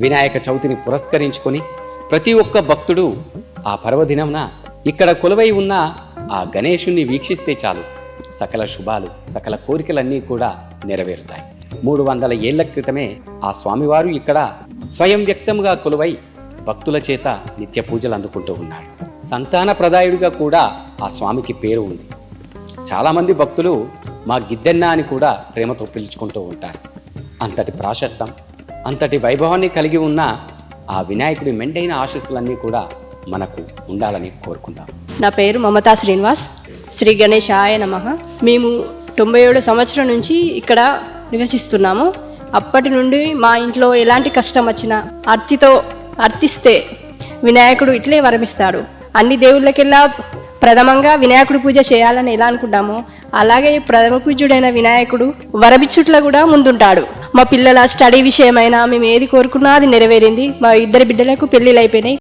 వినాయక చవితిని పురస్కరించుకొని ప్రతి ఒక్క భక్తుడు ఆ పర్వదినంన ఇక్కడ కొలువై ఉన్న ఆ గణేశుణ్ణి వీక్షిస్తే చాలు సకల శుభాలు సకల కోరికలన్నీ కూడా నెరవేరుతాయి. 300 ఏళ్ల క్రితమే ఆ స్వామివారు ఇక్కడ స్వయం వ్యక్తంగా కొలువై భక్తుల చేత నిత్య పూజలు అందుకుంటూ ఉన్నాడు. సంతాన ప్రదాయుడిగా కూడా ఆ స్వామికి పేరు ఉంది. చాలామంది భక్తులు మా గిద్దెన్న అని కూడా ప్రేమతో పిలుచుకుంటూ ఉంటారు. అంతటి ప్రాశస్తం అంతటి వైభవాన్ని కలిగి ఉన్న ఆ వినాయకుడి మెండైన ఆశీస్సులన్నీ కూడా మనకు ఉండాలని కోరుకుందాం. నా పేరు మమతా శ్రీనివాస్. శ్రీ గణేశాయ నమః. మేము 97 సంవత్సరం నుంచి ఇక్కడ నివసిస్తున్నాము. అప్పటి నుండి మా ఇంట్లో ఎలాంటి కష్టం వచ్చినా అర్థిస్తే వినాయకుడు ఇట్లే వరమిస్తాడు. అన్ని దేవుళ్ళకెల్లా ప్రథమంగా వినాయకుడి పూజ చేయాలని ఎలా అనుకుంటామో అలాగే ప్రథమ పూజ్యుడైన వినాయకుడు వరమిచ్చుట్లో కూడా ముందుంటాడు. మా పిల్లల స్టడీ విషయమైనా మేము ఏది కోరుకున్నా అది నెరవేరింది. మా 2 బిడ్డలకు పెళ్ళిళ్ళు అయిపోయినాయి.